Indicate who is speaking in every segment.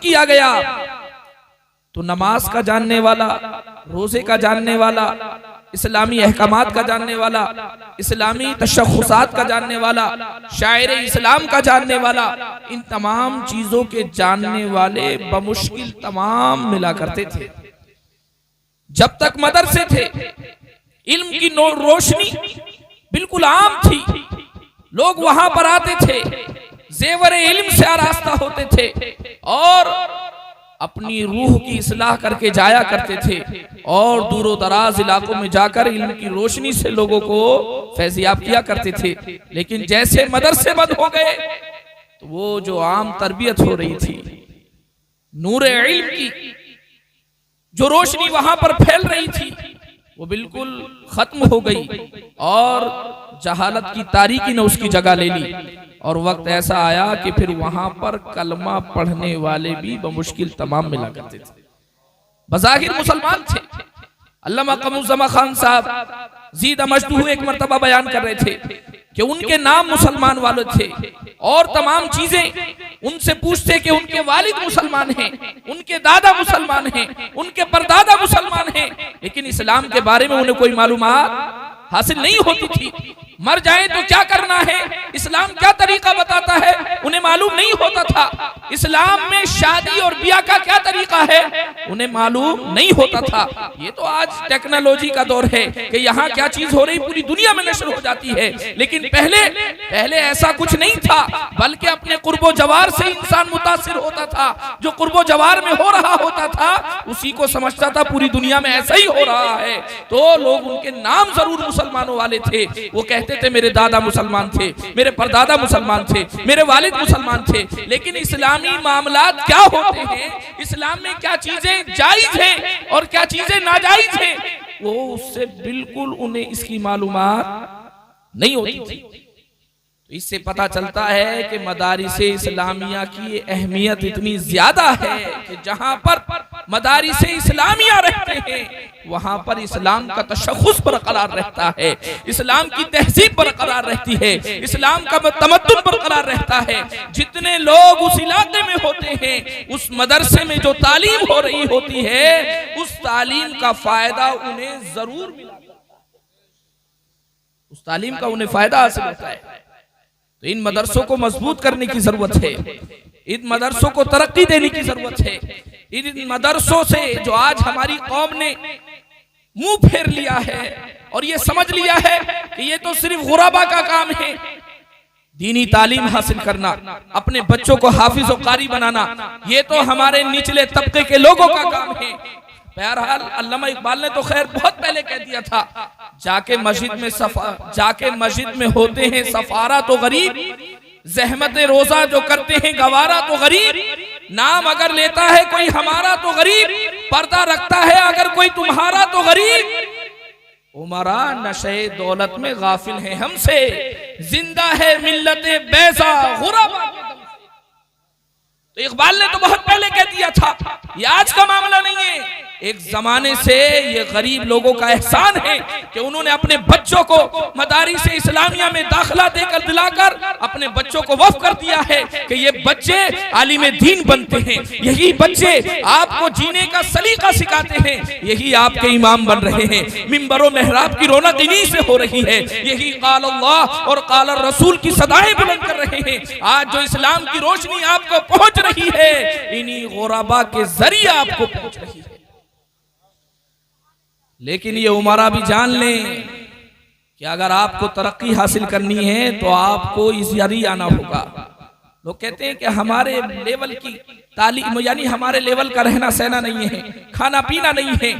Speaker 1: किया गया तो नमाज का जानने वाला, रोजे का जानने वाला, इस्लामी अहकामात का जानने वाला, इस्लामी तशख़्ख़ुसात का जानने वाला, शायर इस्लाम का जानने वाला, इन तमाम चीजों के जानने वाले बमुश्किल तमाम मिला करते थे। जब तक मदरसे थे इल्म की रोशनी बिल्कुल आम थी, लोग वहां पर आते थे, जेवरे इल्म से आरास्ता होते थे और अपनी रूह की इस्लाह करके जाया करते थे और दूरो दराज इलाकों में जाकर इल्म की रोशनी से लोगों को फैज़याब किया करते थे। लेकिन जैसे मदरसे बंद हो गए तो वो जो आम तरबियत हो रही थी, नूरे इल्म की जो रोशनी वहां पर फैल रही थी, वो बिल्कुल खत्म हो गई और जहालत की तारीकी ने उसकी जगह ले ली। और वक्त ऐसा आया कि फिर वहां पर कलमा पढ़ने वाले भी बमुश्किल तमाम मिला करते थे। बज़ाहिर मुसलमान थे। अल्लामा क़मरुज़्ज़मा खान साहब ज़ीदा मजदूह एक मरतबा बयान कर रहे थे कि उनके नाम मुसलमान वाले थे और तमाम चीजें उनसे पूछते कि उनके वालिद मुसलमान हैं, उनके दादा मुसलमान हैं, उनके परदादा मुसलमान हैं, लेकिन इस्लाम के बारे में उन्हें कोई मालूमात हासिल नहीं होती थी। मर जाए तो क्या करना है, इस्लाम क्या तरीका बताता है, उन्हें मालूम नहीं होता था। इस्लाम में शादी और ब्याह का क्या तरीका है, उन्हें मालूम नहीं होता था। ये तो आज टेक्नोलॉजी का दौर है कि यहाँ क्या चीज हो रही पूरी दुनिया में नशर हो जाती है, लेकिन पहले ऐसा कुछ नहीं था, बल्कि अपने कुर्बो जवार से इंसान मुतासिर होता था। जो कुर्बो जवार में हो रहा होता था उसी को समझता था पूरी दुनिया में ऐसा ही हो रहा है। तो लोग उनके नाम जरूर मुसलमानों वाले थे, वो कहते थे मेरे दादा मुसलमान थे, मेरे परदादा मुसलमान थे, मेरे वालिद मुसलमान थे। लेकिन इस्लामी मामलात क्या होते हैं, इस्लाम में क्या चीजें जायज हैं और क्या चीजें नाजायज हैं, वो उससे बिल्कुल उन्हें इसकी मालूमात नहीं होती थी। तो इससे पता चलता है कि मदारिसे इस्लामिया की अहमियत इतनी ज्यादा है कि जहां पर मदारिसे इस्लामिया रहते हैं वहां पर इस्लाम का तशख़्ख़ुस बरकरार रहता है, इस्लाम की तहजीब बरकरार रहती है, इस्लाम का तमद्दुन बरकरार रहता है। जितने लोग उस इलाके में होते हैं, उस मदरसे में जो तालीम हो रही होती है, उस तालीम का फायदा उन्हें जरूर मिला, उस तालीम का उन्हें फायदा हासिल होता है। तो इन मदरसों को मजबूत करने की जरूरत है, इन मदरसों को तरक्की देने की जरूरत है। इन मदरसों से जो आज हमारी कौम ने मुंह फेर लिया है और ये समझ लिया है कि ये तो सिर्फ गुराबा का काम है, दीनी तालीम हासिल करना, अपने बच्चों को हाफिज और कारी बनाना, ये तो हमारे निचले तबके के लोगों का काम है। बहरहाल अल्लामा इकबाल ने तो खैर बहुत पहले कह दिया था, जाके मस्जिद में होते हैं सफारा तो गरीब, जहमत रोजा जो करते हैं गवारा तो गरीब, नाम अगर लेता है कोई हमारा तो गरीब, पर्दा रखता है अगर कोई तुम्हारा तो गरीब, उमरा नशे दौलत में गाफिल है हमसे, जिंदा है मिल्लते बैसा गुराबा। तो इकबाल ने तो बहुत पहले कह दिया था, ये आज का मामला नहीं है, एक जमाने से ये गरीब लोगों का एहसान है कि उन्होंने अपने बच्चों को मदारिस इस्लामिया में दाखिला देकर दिलाकर अपने बच्चों को वफ़ कर दिया है कि ये बच्चे आलिम दीन बनते हैं, यही बच्चे आपको जीने का सलीका सिखाते हैं, यही आपके इमाम बन रहे हैं, मिंबरों मेहराब की रौनक इन्हीं से हो रही है, यही क़ाल अल्लाह और क़ाल रसूल की सदाएं बुलंद कर रहे हैं। आज जो इस्लाम की रोशनी आपको पहुंच रही है, इन्हीं गुराबा के जरिए आपको पहुंच रही है। लेकिन ये उमरा भी जान लें कि अगर आपको तरक्की हासिल करनी है तो आपको इस यारी आना होगा। लोग कहते हैं कि हमारे लेवल की तालीम यानी हमारे लेवल का रहना सहना नहीं है, खाना पीना नहीं है,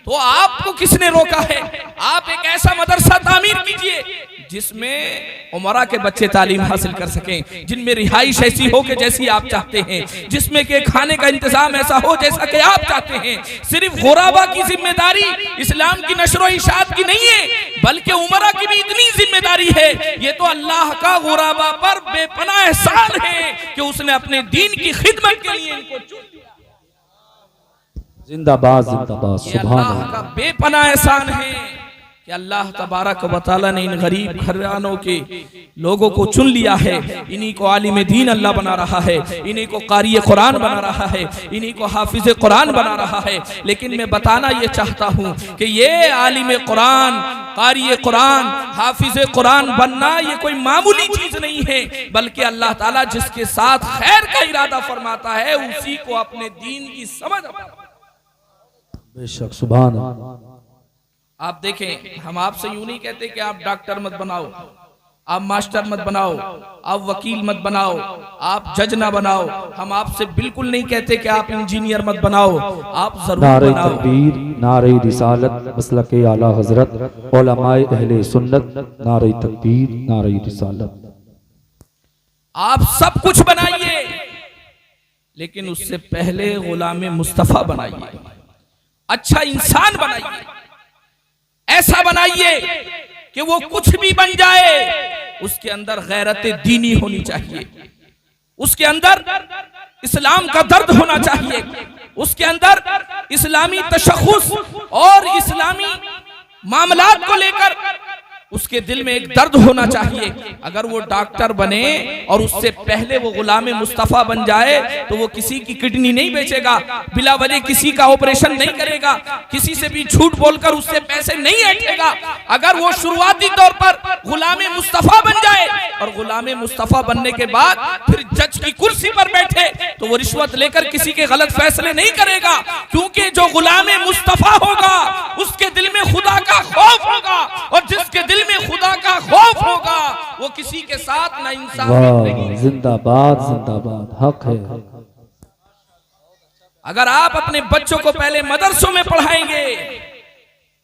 Speaker 1: तो आपको किसने रोका है? आप एक ऐसा मदरसा तामीर कीजिए जिसमें उमरा के बच्चे तालीम हासिल कर सकें, जिनमें रिहाइश ऐसी हो कि जैसी आप चाहते हैं, जिसमें के खाने का इंतजाम ऐसा हो जैसा कि आप चाहते हैं। सिर्फ गुराबा की जिम्मेदारी इस्लाम की नशरो इशाअत की नहीं है, बल्कि उमरा की भी इतनी जिम्मेदारी है। ये तो अल्लाह का गुराबा पर बेपनाह एहसान है कि उसने अपने दीन की खिदमत के लिए इनको चुन लिया।
Speaker 2: जिंदाबाद जिंदाबाद,
Speaker 1: ये अल्लाह का बेपनाह एहसान है कि अल्लाह तबारक व तआला ने इन गरीब घरानों के लोगों को चुन लिया है, इन्हीं को आलिम दीन अल्लाह बना रहा है, इन्हीं को कारी कुरान बना रहा है, इन्हीं को हाफिज कुरान बना रहा है। लेकिन मैं बताना ये चाहता हूँ कि ये आलिम कुरान, कारी कुरान, हाफिज कुरान बनना ये कोई मामूली चीज नहीं है, बल्कि अल्लाह ताला जिसके साथ खैर का इरादा फरमाता है उसी को अपने दीन की समझ।
Speaker 2: बेशक, सुभान अल्लाह।
Speaker 1: आप देखें, हम आपसे यूं नहीं कहते कि आप डॉक्टर मत बनाओ, आप मास्टर मत बनाओ, आप वकील मत बनाओ, आप जज ना बनाओ। हम आपसे बिल्कुल नहीं कहते कि आप इंजीनियर मत बनाओ, आप जरूर
Speaker 2: नारे
Speaker 1: बनाओ।
Speaker 2: तकबीर, नारे रिसालत, मसलके आला हजरत, उलमाए अहले सुन्नत, नारे तकबीर, नारे रिसालत।
Speaker 1: आप सब कुछ बनाइए, लेकिन उससे पहले गुलाम मुस्तफा बनाइए, अच्छा इंसान बनाइए, ऐसा बनाइए कि वो कुछ भी बन जाए उसके अंदर गैरत दीनी होनी चाहिए, उसके अंदर इस्लाम का दर्द होना चाहिए, उसके अंदर इस्लामी तशख़्ख़ुस और इस्लामी मामलात को लेकर उसके दिल में एक दर्द होना चाहिए। अगर वो डॉक्टर बने और उससे पहले वो गुलाम मुस्तफा बन जाए तो वो किसी की किडनी नहीं बेचेगा, बिला वजह किसी का ऑपरेशन नहीं करेगा, किसी से भी झूठ बोलकर उससे पैसे नहीं ऐंठेगा। अगर वो शुरुआती तौर पर गुलाम मुस्तफा बन जाए और गुलाम मुस्तफा बनने के बाद फिर जज की कुर्सी पर बैठे तो वो रिश्वत लेकर किसी के गलत फैसले नहीं करेगा, क्योंकि जो गुलाम मुस्तफा होगा उसके दिल में खुदा का खौफ होगा, और जिसके दिल में खुदा का खौफ होगा वो किसी के साथ ना इंसाफ।
Speaker 2: जिंदाबाद, जिंदाबाद, हक है।
Speaker 1: अगर आप अपने बच्चों को पहले मदरसों में पढ़ाएंगे,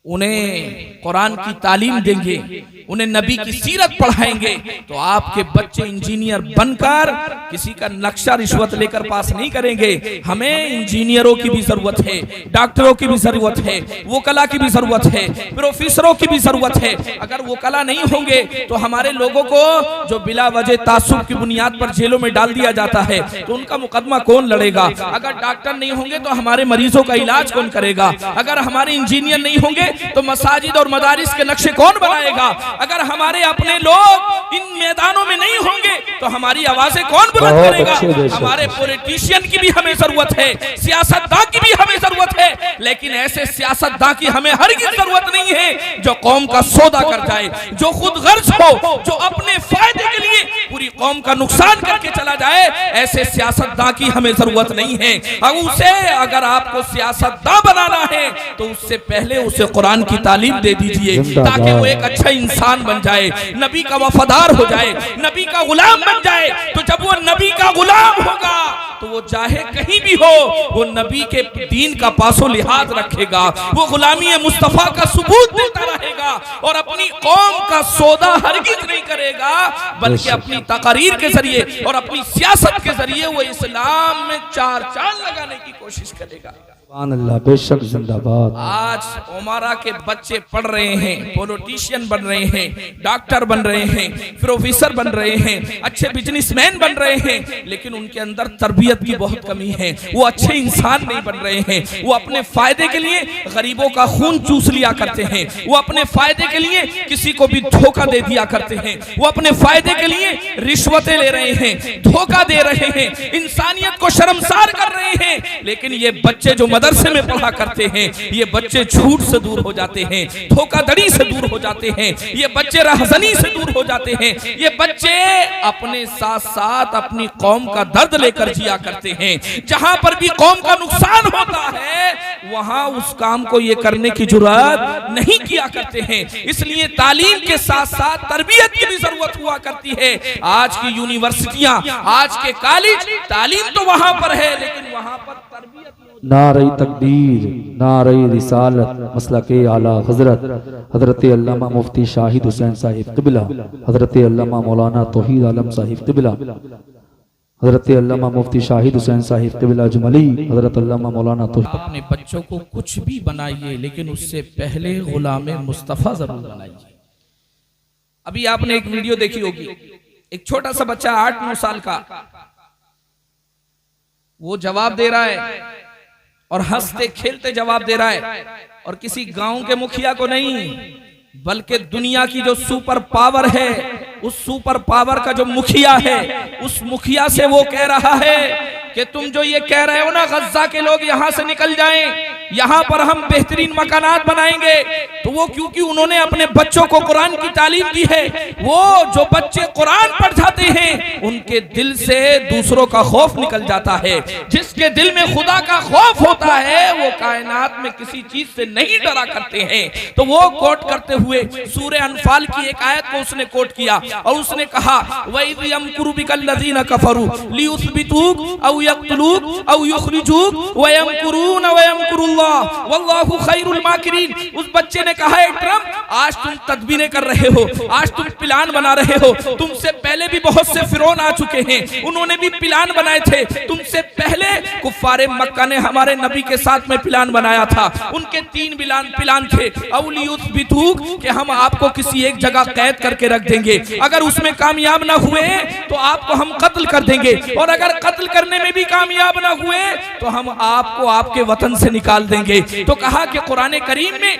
Speaker 1: उन्हें कुरान की तालीम देंगे, उन्हें नबी की सीरत पढ़ाएंगे, तो आपके बच्चे इंजीनियर बनकर किसी का नक्शा रिश्वत लेकर पास नहीं करेंगे। हमें इंजीनियरों की भी जरूरत है, डॉक्टरों की भी जरूरत है, वकला की भी जरूरत है, प्रोफेसरों की भी जरूरत है। अगर वकला नहीं होंगे तो हमारे लोगों को जो बिला वजह तासुब की बुनियाद पर जेलों में डाल दिया जाता है तो उनका मुकदमा कौन लड़ेगा? अगर डॉक्टर नहीं होंगे तो हमारे मरीजों का इलाज कौन करेगा? अगर हमारे इंजीनियर नहीं होंगे तो मसाजिद और मदारिस के नक्शे कौन बनाएगा? अगर हमारे अपने लोग इन मैदानों में नहीं होंगे तो हमारी आवाजें कौन बुलंद करेगा? हमारे पॉलिटिशियन की भी हमें जरूरत है, सियासतदान की भी हमें जरूरत है, लेकिन ऐसे सियासतदान की हमें हरगिज़ जरूरत नहीं है जो कौम का सौदा कर जाए, जो खुद गर्ज हो, जो अपने फायदे के लिए पूरी कौम का नुकसान करके चला जाए। ऐसे सियासतदान की हमें जरूरत नहीं है। उसे अगर आपको सियासतदान बनाना है तो उससे पहले उसे कुरान की तालीम दे दीजिए, ताकि वो एक अच्छा इंसान बन जाए, नबी का वफादार हो जाए, नबी का गुलाम बन जाए। तो जब वो नबी का गुलाम होगा तो वो चाहे कहीं भी हो वो नबी के दीन का पासो लिहाज रखेगा, वो गुलामी मुस्तफा का सबूत देता रहेगा और अपनी कौम का सौदा हरगिज़ नहीं करेगा, बल्कि अपनी तकरीर के जरिए और अपनी सियासत के जरिए वो इस्लाम में चार चांद लगाने की कोशिश करेगा।
Speaker 2: अल्लाह, बेशक, जिंदाबाद।
Speaker 1: आज उमरा के बच्चे पढ़ रहे हैं, पॉलिटिशियन बन रहे हैं, डॉक्टर बन रहे हैं, प्रोफेसर बन रहे हैं, अच्छे बिजनेसमैन बन रहे हैं, लेकिन उनके अंदर तरबियत की बहुत कमी है। वो अच्छे इंसान नहीं बन रहे हैं। वो अपने फायदे के लिए गरीबों का खून चूस लिया करते हैं, वो अपने फायदे के लिए किसी को भी धोखा दे दिया करते हैं, वो अपने फायदे के लिए रिश्वतें ले रहे हैं, धोखा दे रहे हैं, इंसानियत को शर्मसार कर रहे हैं। लेकिन ये बच्चे जो मदरसे में पढ़ा करते हैं, ये बच्चे झूठ से दूर हो जाते हैं, धोखाधड़ी से दूर हो जाते हैं, ये बच्चे रहज़नी से दूर हो जाते हैं, ये बच्चे अपने साथ साथ अपनी कौम का दर्द लेकर जिया करते हैं। जहां पर भी कौम का नुकसान होता है वहां उस काम को ये करने की जुर्रत नहीं किया करते हैं। इसलिए तालीम के साथ साथ तरबियत की भी जरूरत हुआ करती है। आज की यूनिवर्सिटियां, आज के कॉलेज, तालीम तो वहां पर है लेकिन वहां पर तरबियत
Speaker 2: नारे तकबीर, नारे रिसालत, मसलके आला हजरत हजरत अल्लामा मुफ्ती शाहिद हुसैन साहिब क़िबला, हजरत अल्लामा मौलाना तौहीद आलम साहिब क़िबला, हजरत अल्लामा मुफ्ती शाहिद हुसैन साहिब क़िबला जुमली, हजरत अल्लामा मौलाना तौहीद।
Speaker 1: अपने बच्चों को कुछ भी बनाइए लेकिन उससे पहले गुलाम मुस्तफ़ा जरूर बनाइए। अभी आपने एक वीडियो देखी होगी, एक छोटा सा बच्चा 8-9 साल का, वो जवाब दे रहा है और हंसते खेलते जवाब दे रहा है, और किसी गांव के मुखिया को नहीं, बल्कि दुनिया की जो सुपर पावर है, उस सुपर पावर का जो मुखिया है, उस मुखिया से वो कह रहा है कि तुम जो ये कह रहे हो ना गज्जा के लोग यहाँ से निकल जाएं, यहाँ पर हम बेहतरीन मकानात बनाएंगे, तो वो क्योंकि उन्होंने अपने बच्चों को कुरान की तालीम दी है, वो जो बच्चे कुरान पढ़ जाते हैं उनके दिल से दूसरों का खौफ निकल जाता है। जिसके दिल में खुदा का खौफ होता है वो कायनात में किसी चीज से नहीं डरा करते हैं। तो वो कोट करते हुए सूरह अनफाल की एक आयत को उसने कोट किया और उसने कहा वइज़ यमकुरु बिकल्लज़ीना कफरू लियुस्बितूक औ यक़्तुलूक औ युख़रिजूक व यमकुरून व यमकुरुल्लाह वल्लाहु खैरुल माकिरीन। उस बच्चे ने कहा, ट्रम्प, आज तुम तदबीरें कर रहे हो, आज तुम प्लान बना रहे हो, तुमसे पहले भी बहुत से फिरौन आ चुके हैं, उन्होंने भी प्लान बनाए थे। तुमसे पहले कुफ्फारे मक्का ने हमारे नबी के साथ में प्लान बनाया था, उनके 3 प्लान थे। औलियुस्बितूक कि हम आपको किसी एक जगह कैद करके रख देंगे, अगर उसमें कामयाब ना हुए तो आपको हम कत्ल कर देंगे, और अगर कत्ल करने में भी कामयाब ना हुए तो हम आपको आपके वतन से निकाल देंगे। तो कहा कि कुरान करीम में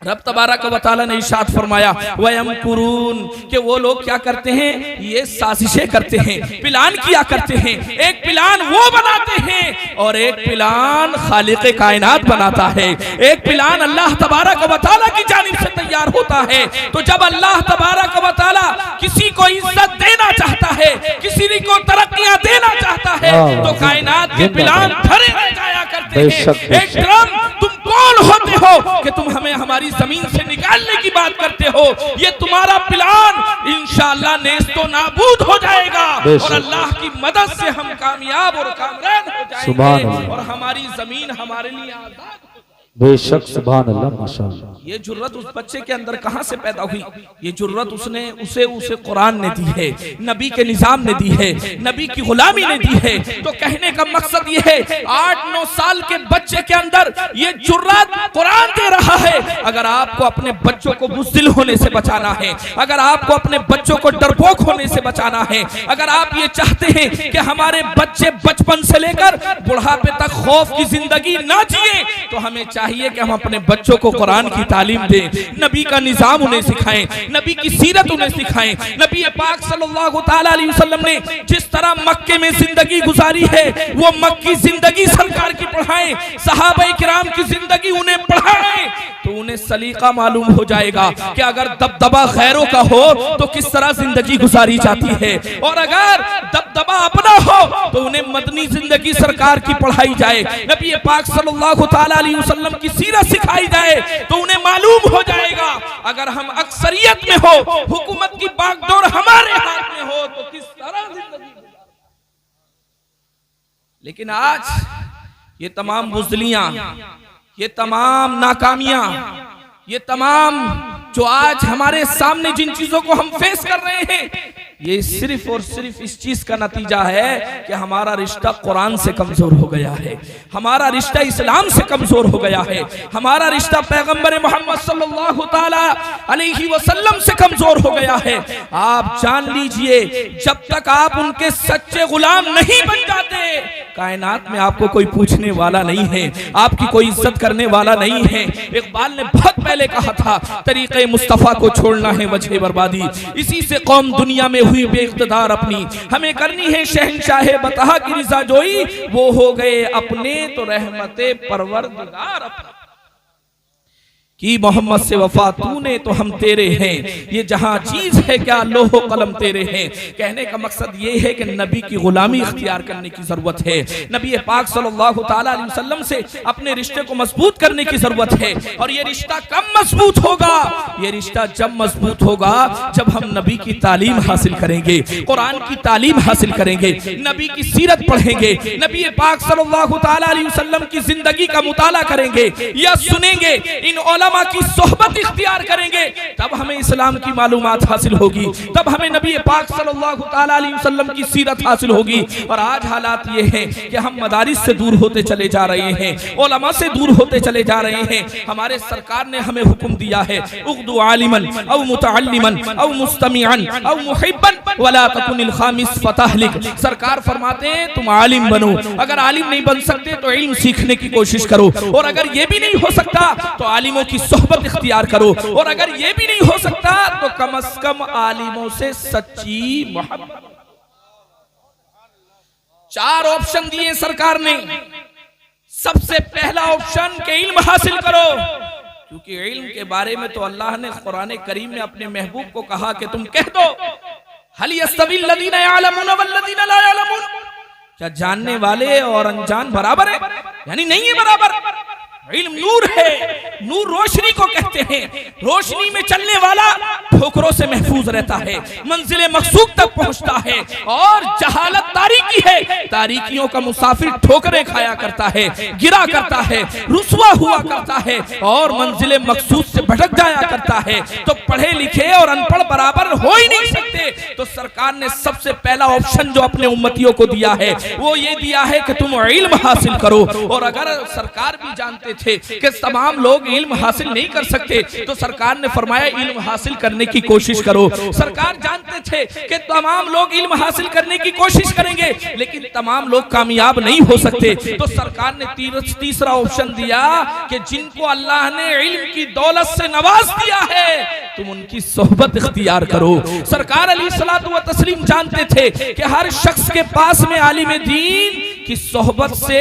Speaker 1: रब तबारक व तआला ने इरशाद फरमाया वयमकुरून कि वो लोग क्या करते हैं, ये साजिशें करते हैं, प्लान किया करते हैं। एक प्लान वो बनाते हैं और एक प्लान खालिक कायनात बनाता है, एक प्लान अल्लाह तबारक व तआला की जानिब से तैयार होता है। तो जब अल्लाह तबारक व तआला किसी को इज्जत देना चाहता है, किसी को तरक्कियां देना चाहता है, तो कायनात के प्लान धरे रह जाया करते हैं। एक ड्रम, तुम कौन होते हो कि तुम हमें हमारी जमीन से निकालने की बात करते हो? ये तुम्हारा प्लान इंशाअल्लाह नेस्तो नाबूद हो जाएगा और अल्लाह की मदद से हम कामयाब और कामयाब हो जाएंगे और हमारी जमीन हमारे लिए आजाद।
Speaker 2: बेशक, सुभान अल्लाह, माशाअल्लाह।
Speaker 1: ये जुर्रत उस बच्चे के अंदर कहां से पैदा हुई? ये जुर्रत उसने उसे कुरान ने दी है, नबी के निजाम ने दी है, नबी की गुलामी ने दी है। तो कहने का मकसद ये है, 8-9 साल के बच्चे के अंदर ये जुर्रत कुरान दे रहा है। अगर आपको अपने बच्चों को बुज़दिल होने से बचाना है, अगर आपको अपने बच्चों को डरपोक होने से बचाना है, अगर आप ये चाहते हैं कि हमारे बच्चे बचपन से लेकर बुढ़ापे तक खौफ की जिंदगी ना जिए, तो हमें चाहिए कि हम अपने बच्चों को कुरान की तालीम दें, नबी का निजाम उन्हें सिखाएं, नबी की सीरत उन्हें सिखाएं। नबी पाक सल्लल्लाहु तआला अलैहि वसल्लम ने जिस तरह मक्के में जिंदगी गुजारी है, वो मक्की जिंदगी सरकार की पढ़ाएं, सहाबाए किराम की जिंदगी उन्हें पढ़ाएं, तो उन्हें सलीका मालूम हो जाएगा कि अगर दबदबा गैरों का हो तो किस तरह जिंदगी गुजारी जाती है, और अगर दबदबा अपना हो तो उन्हें मदनी जिंदगी सरकार की पढ़ाई जाए, नबी पाक सल्लल्लाहु तआला अलैहि वसल्लम की सीरत सिखाई जाए, तो उन्हें मालूम हो जाएगा। अगर हम अक्सरियत में हो, हुकूमत की बागडोर हमारे हाथ में हो, तो किस तरह जिंदगी। लेकिन आज ये तमाम बुज़दिलियां, ये तमाम नाकामियां, ये तमाम जो आज हमारे सामने जिन चीजों को हम फेस कर रहे हैं, ये सिर्फ और सिर्फ इस चीज का नतीजा है कि हमारा रिश्ता कुरान से कमजोर हो गया है, हमारा रिश्ता इस्लाम से कमजोर हो गया है, हमारा रिश्ता पैगंबर मोहम्मद सल्लल्लाहु तआला अलैहि वसल्लम से कमजोर हो गया है। आप जान लीजिए, जब तक आप उनके सच्चे गुलाम नहीं बन जाते, कायनात में आपको कोई पूछने वाला नहीं है, आपकी कोई इज्जत करने वाला नहीं है। इकबाल ने बहुत पहले कहा था, तरीक़े मुस्तफ़ा को छोड़ना है वजह बर्बादी, इसी से कौम दुनिया में हुई बेइख्तिदार अपनी, हमें करनी है शहंशाह बतहा की रिज़ा जोई, वो हो गए अपने तो रहमते परवरदिगार अपना कि मोहम्मद से वफा तूने तो हम तेरे हैं, ये जहां चीज है क्या लोहो कलम तेरे हैं। कहने का मकसद ये है कि नबी की गुलामी इख्तियार करने की जरूरत है, नबी पाक सल्लल्लाहु तआला अलैहि वसल्लम से अपने रिश्ते को मजबूत करने की जरूरत है। और ये रिश्ता कब मजबूत होगा? ये रिश्ता जब मजबूत होगा जब हम नबी की तालीम हासिल करेंगे, कुरान की तालीम हासिल करेंगे, नबी की सीरत पढ़ेंगे, नबी पाक सल्लल्लाहु तआला अलैहि वसल्लम की जिंदगी का मुताला करेंगे या सुनेंगे, इन उलमा की सोहबत इख्तियार करेंगे, तब हमें इस्लाम की मालूमात हासिल होगी, तब हमें नबी पाक सल्लल्लाहु तआला अलैहि वसल्लम की सीरत हासिल होगी। और आज हालात ये हैं कि हम मदारिस से दूर होते चले जा रहे हैं, उलमा से दूर होते चले जा रहे हैं। हमारे सरकार ने हमें हुक्म दिया है, उग़्दू आलिमन औ मुतअल्लिमन औ मुस्तमिअन औ मुहिब्बन वला तकुनिल खामिस फतहलिक। सरकार फरमाते हैं तुम आलिम बनो, अगर आलिम नहीं बन सकते तो इल्म सीखने की कोशिश करो, और अगर ये भी नहीं हो सकता तो आलिमों की की सोहबत इख्तियार करो, और अगर ये भी नहीं हो सकता तो कम से कम आलिमों से सच्ची मोहब्बत। 4 ऑप्शन दिए सरकार ने। सबसे पहला ऑप्शन के इल्म हासिल करो, क्योंकि इल्म के बारे में तो अल्लाह ने कुरान करीम में अपने महबूब को कहा कि तुम कह दो हल यस्तविल लदीना यअलमून वल्लदीना ला यअलमून, क्या जानने वाले और अनजान बराबर है? यानी नहीं है बराबर। इल्म नूर है, नूर रोशनी को कहते हैं। रोशनी में चलने वाला ठोकरों से महफूज रहता है, मंजिले मकसूद तक पहुंचता है, और जहालत तारीकी है, तारीकियों का मुसाफिर ठोकरें खाया करता है, गिरा करता है, रुसवा हुआ करता है, और मंजिले मकसूद से भटक जाया करता है। तो पढ़े लिखे और अनपढ़ बराबर हो ही नहीं सकते। तो सरकार ने सबसे पहला ऑप्शन जो अपने उम्मतियों को दिया है वो ये दिया है कि तुम इल्म हासिल करो। और अगर सरकार भी जानते थे कि तमाम लोग इल्म हासिल नहीं कर सकते, तो सरकार ने फरमाया इल्म हासिल करने की कोशिश करो। सरकार जानते थे कि तमाम लोग इल्म हासिल करने की कोशिश करेंगे, लेकिन तमाम लोग कामयाब नहीं हो सकते, तो सरकार ने तीसरा ऑप्शन दिया कि जिनको अल्लाह ने इल्म की दौलत से नवाज दिया है तुम उनकी सोहबत इख्तियार करो। सरकार अलैहिस्सलातु व तस्लीम जानते थे कि हर शख्स के पास में आलिम दीन की सोहबत से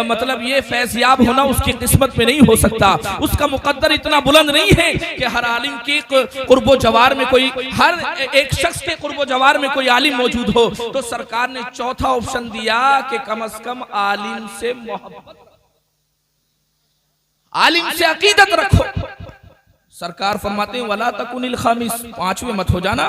Speaker 1: मतलब ये फैज़याब होना उसकी किस्मत में नहीं हो सकता। उसका मुकद्दर इतना बुलंद नहीं है कि हर आलिम के कुर्बो जवार में कोई, हर एक शख्स के कुर्बो जवार में कोई आलिम मौजूद हो। तो सरकार ने चौथा ऑप्शन दिया कि कम से कम आलिम से मोहब्बत, आलिम से अकीदत रखो। सरकार फरमाते हैं वला तकुनिल खामिस, 5वें मत हो जाना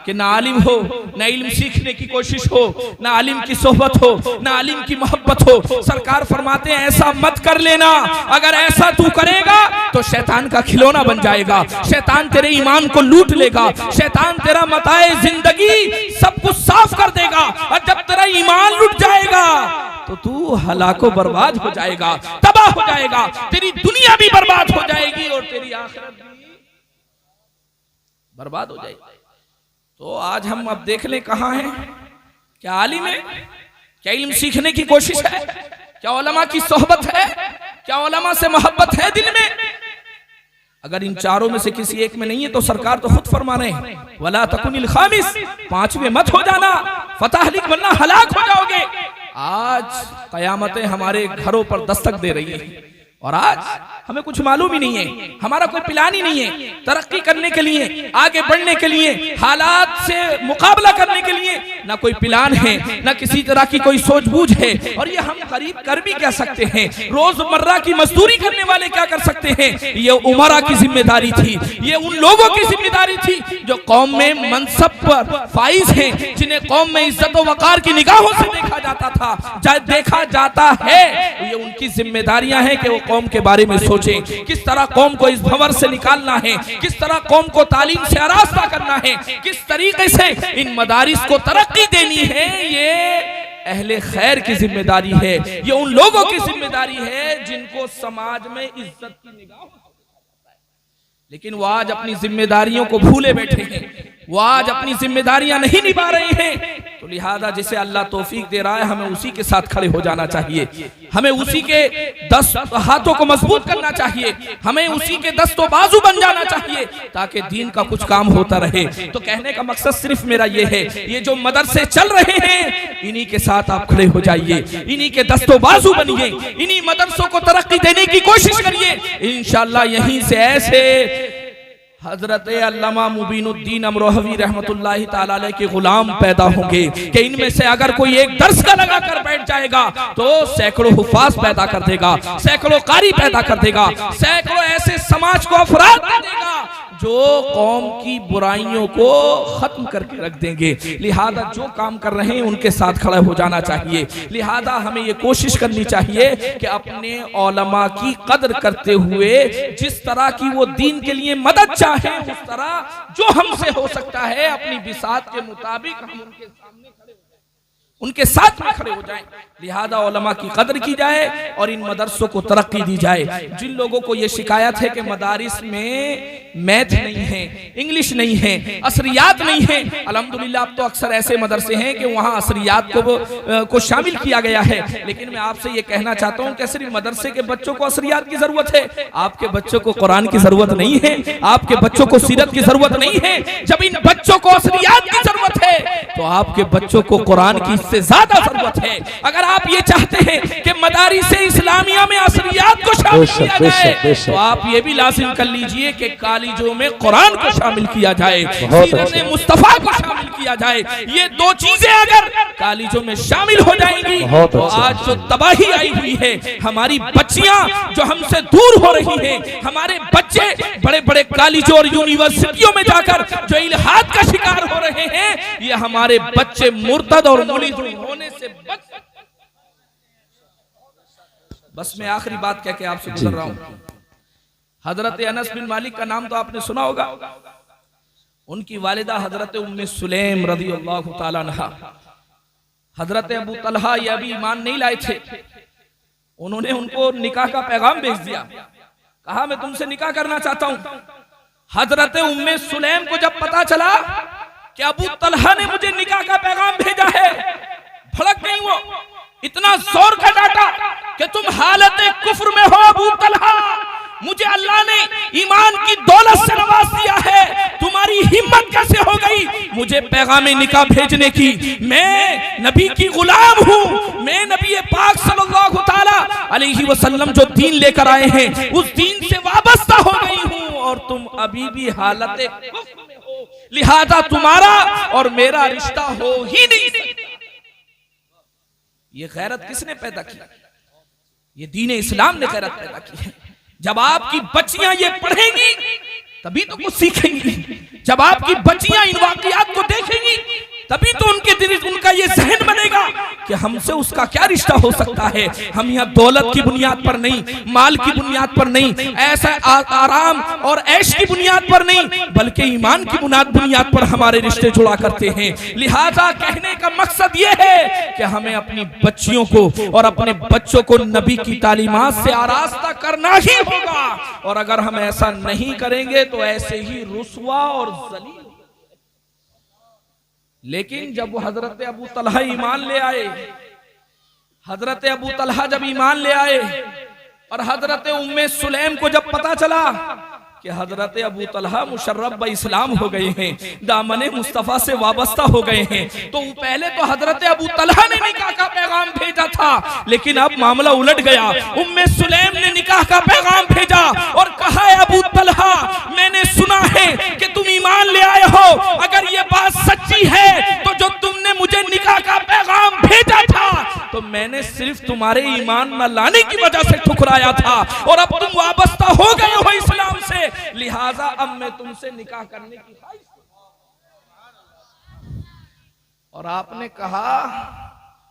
Speaker 1: कि ना आलिम हो, ना इल्म सीखने की कोशिश हो, ना आलिम की सोहबत हो, ना आलिम की मोहब्बत हो। सरकार फरमाते हैं ऐसा मत कर लेना। अगर ऐसा तू करेगा तो शैतान का खिलौना बन जाएगा, शैतान तेरे ईमान को लूट लेगा, शैतान तेरा मताए जिंदगी सब कुछ साफ कर देगा, और जब तेरा ईमान लूट जाएगा तो तू हलाको बर्बाद हो जाएगा, तबाह हो जाएगा, तेरी दुनिया भी बर्बाद हो जाएगी और तेरी आखिरत भी बर्बाद हो जाएगी। तो आज हम अब देख लें कहाँ हैं, क्या आलिम है, क्या इल्म सीखने की कोशिश है, क्या उलमा की सोहबत है, क्या उलमा से मोहब्बत है दिल में? अगर इन चारों में से किसी एक में नहीं है तो सरकार तो खुद फरमा रहे हैं वला तकुनिल खामिस, 5वें मत हो जाना, फताहलिक वरना हलाक हो जाओगे। आज कयामतें हमारे घरों पर दस्तक दे रही है, और आज हमें कुछ मालूम ही नहीं है, हमारा कोई प्लान ही नहीं है तरक्की करने के लिए, आगे बढ़ने के लिए, हालात से मुकाबला करने के लिए ना कोई प्लान है, ना किसी तरह की कोई सूझबूझ है। और ये हम गरीब कर भी क्या सकते हैं, रोजमर्रा की मजदूरी करने वाले क्या कर सकते हैं? ये उमरा की जिम्मेदारी थी, ये उन लोगों की जिम्मेदारी थी जो कौम में मनसब पर फाइज हैं, जिन्हें कौम में इज्जत व वकार की निगाहों से देखा जाता था, देखा जाता है। ये उनकी जिम्मेदारियां हैं कि वो कौम के बारे में सोचें, किस तरह कौम को इस भंवर से निकालना है, किस तरह कौम को तालीम से आरास्ता करना है, किस तरीके से इन मदारिस को तरक्की देनी है। ये अहले खैर की जिम्मेदारी है, ये उन लोगों की जिम्मेदारी है जिनको समाज में इज्जत की निगाह, लेकिन वो आज अपनी जिम्मेदारियों को भूले बैठे हैं, वो आज अपनी जिम्मेदारियां नहीं निभा रहे हैं। तो लिहाजा जिसे अल्लाह तौफीक दे रहा है हमें उसी के साथ खड़े हो जाना चाहिए, हमें उसी के 10 हाथों को मजबूत करना चाहिए, हमें उसी के 10 बाजू बन जाना चाहिए ताकि दीन का कुछ काम होता रहे। तो कहने का मकसद सिर्फ मेरा ये है, ये जो मदरसे चल रहे हैं इन्हीं के साथ आप खड़े हो जाइए, इन्हीं के 10 बाजू बनिए, इन्हीं मदरसों को तरक्की देने की कोशिश करिए। इंशाअल्लाह यहीं से ऐसे हजरत अल्लामा मुबीनुद्दीन अमरोहवी रहमतुल्लाहि ताला अलैह के गुलाम पैदा होंगे कि इनमें से अगर कोई एक दर्स का लगा कर बैठ जाएगा तो सैकड़ों हुफाज पैदा कर देगा, सैकड़ों कारी पैदा कर देगा, सैकड़ों ऐसे समाज को अफराद कर देगा जो कौम की बुराइयों को खत्म करके रख देंगे। लिहाजा जो काम कर रहे हैं उनके साथ खड़ा हो जाना चाहिए। लिहाजा हमें ये कोशिश करनी चाहिए कि अपने औलमा की कदर करते हुए जिस तरह की वो दीन के लिए मदद चाहे उस तरह जो हमसे हो सकता है अपनी बिसात के मुताबिक हम उनके सामने खड़े हो जाएं, उनके साथ में खड़े हो जाएं। लिहाजा उलमा की कदर की जाए और इन मदरसों को तरक्की दी जाए। जिन लोगों को ये शिकायत है कि मदारिस में मैथ नहीं है, इंग्लिश नहीं है, असरियात नहीं है, अल्हम्दुलिल्लाह अब तो अक्सर ऐसे मदरसे हैं कि वहाँ असरियात को शामिल किया गया है। लेकिन मैं आपसे ये कहना चाहता हूँ कि सिर्फ मदरसे के बच्चों को असरियात की जरूरत है, आपके बच्चों को कुरान की जरूरत नहीं है, आपके बच्चों को सीरत की जरूरत नहीं है। जब इन बच्चों को असरियात की जरूरत है तो आपके बच्चों को कुरान की इससे ज्यादा जरूरत है। अगर आप ये चाहते हैं कि मदारिस इस्लामिया में असरियात को शामिल किया जाए तो आप ये भी लाजिम कर लीजिए कि कॉलेजों में कुरान को शामिल किया जाए, सीरत मुस्तफा को शामिल किया जाए। ये दो चीजें अगर कॉलेजों में शामिल हो जाएंगी तो आज जो तबाही आई हुई है, हमारी बच्चियां जो हमसे दूर हो रही हैं, हमारे बच्चे बड़े बड़े कॉलेजों और यूनिवर्सिटियों में जाकर जो इल्हाद का शिकार हो रहे हैं, ये हमारे बच्चे मुर्तद और मुलिद होने से बस मैं आखिरी बात कह के आपसे गुजर रहा हूं। हजरत अनस बिन मालिक का नाम तो आपने सुना होगा। उनकी वालिदा हजरत उम्मे सुलैम रज़ियल्लाहु ताला अन्हा, हजरत अबू तलहा ये अभी ईमान नहीं लाए थे, उन्होंने उनको निकाह का पैगाम भेज दिया, कहा मैं तुमसे निकाह करना चाहता हूं। हजरत उम्मे सुलैम को जब पता चला कि अबू तलहा ने मुझे निकाह का पैगाम भेजा है, भड़क गई वो, इतना जोर का डांटा कि तुम हालत कुफ्र में हो अबू तलहा, मुझे अल्लाह ने ईमान की दौलत से नवाज दिया है, तुम्हारी हिम्मत कैसे हो गई मुझे पैगाम निकाह भेजने की? मैं नबी की गुलाम हूँ, मैं नबी पाक सल्लल्लाहु ताला अलैहि वसल्लम जो दीन लेकर आए हैं उस दीन से वाबस्ता हो गई हूँ और तुम अभी भी हालत कुफ्र में हो, लिहाजा तुम्हारा और मेरा रिश्ता हो ही नहीं। ये गैरत किसने पैदा की? ये दीन इस्लाम ने गैरत पैदा की है। जब आपकी बच्चियां ये पढ़ेंगी तभी तो कुछ सीखेंगी, जब आपकी बच्चियां इन वाक़ियात को देखेंगी तभी तो उनके दिल उनका ये जहन बनेगा कि हमसे उसका क्या रिश्ता हो सकता है। हम यहाँ दौलत की बुनियाद पर नहीं, माल की बुनियाद पर नहीं, ऐसा आराम और ऐश की बुनियाद पर नहीं, बल्कि ईमान की बुनियाद पर हमारे रिश्ते जुड़ा करते हैं। लिहाजा कहने का मकसद ये है कि हमें अपनी बच्चियों को और अपने बच्चों को नबी की तालीमात से आरास्ता करना ही होगा, और अगर हम ऐसा नहीं करेंगे तो ऐसे ही रुसवा और जलील। लेकिन जब वो हजरत अबू तलहा ईमान ले आए, हजरत अबू तलहा जब ईमान ले आए और हजरत उम्मे सुलैम को जब पता चला कि हजरत अबू तलहा मुशर्रफ ब इस्लाम हो गए हैं, दामने मुस्तफा से वाबस्ता हो गए हैं, तो पहले तो हजरत अबू तलहा ने निकाह का पैगाम भेजा था, लेकिन अब मामला उलट गया। उम्मे सुलैम ने निकाह का पैगाम भेजा और कहा अबू तलहा मैंने सुना है कि तुम ईमान ले आए हो, अगर ये बात सच्ची है तो जो तुमने मुझे निकाह का पैगाम भेजा था तो मैंने सिर्फ तुम्हारे ईमान न लाने की वजह से ठुकराया था, और अब तुम वाबस्ता हो गए हो इस्लाम से, लिहाजा अब मैं तुमसे निकाह करने की ख्वाहिश। और आपने कहा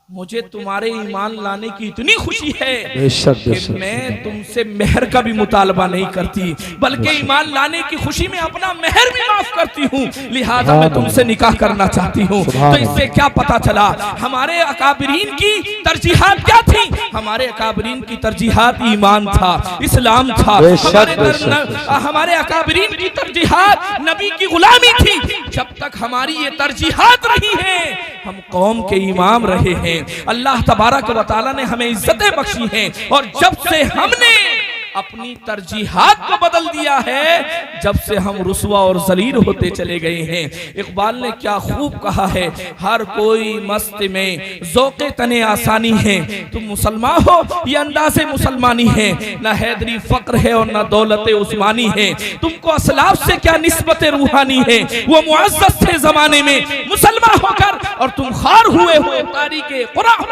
Speaker 1: मुझे तुम्हारे ईमान लाने की इतनी खुशी है कि मैं तुमसे मेहर का भी मुतालबा नहीं करती, बल्कि ईमान लाने की खुशी में अपना मेहर भी माफ करती हूँ, लिहाजा मैं तुमसे निकाह करना चाहती हूँ। तो इससे क्या पता चला हमारे अकाबरीन की तरजीहात क्या थी? हमारे अकाबरीन की तरजीहात ईमान था, इस्लाम था, हमारे अकाबरीन की तरजीहात नबी की गुलामी थी। जब तक हमारी ये तरजीहात रही हैं हम कौम के इमाम रहे हैं। अल्लाह तबारक व तआला ने हमें इज्जतें बख्शी हैं, और जब से हमने अपनी तरजीहात को बदल दिया है, जब से हम रुसवा और जलील होते चले गए हैं। इकबाल ने क्या खूब कहा है, हर कोई मस्त में ज़ौक़े तने आसानी है, तुम मुसलमान हो ये अंदाज़े मुसलमानी है, न हैदरी फ़क्र है और न दौलत उस्मानी है, तुमको असलाफ से क्या निस्बत रूहानी है, वो मुअज़्ज़ज़ थे ज़माने में मुसलमान होकर और तुम खार हुए हो तारीक़े कुरान।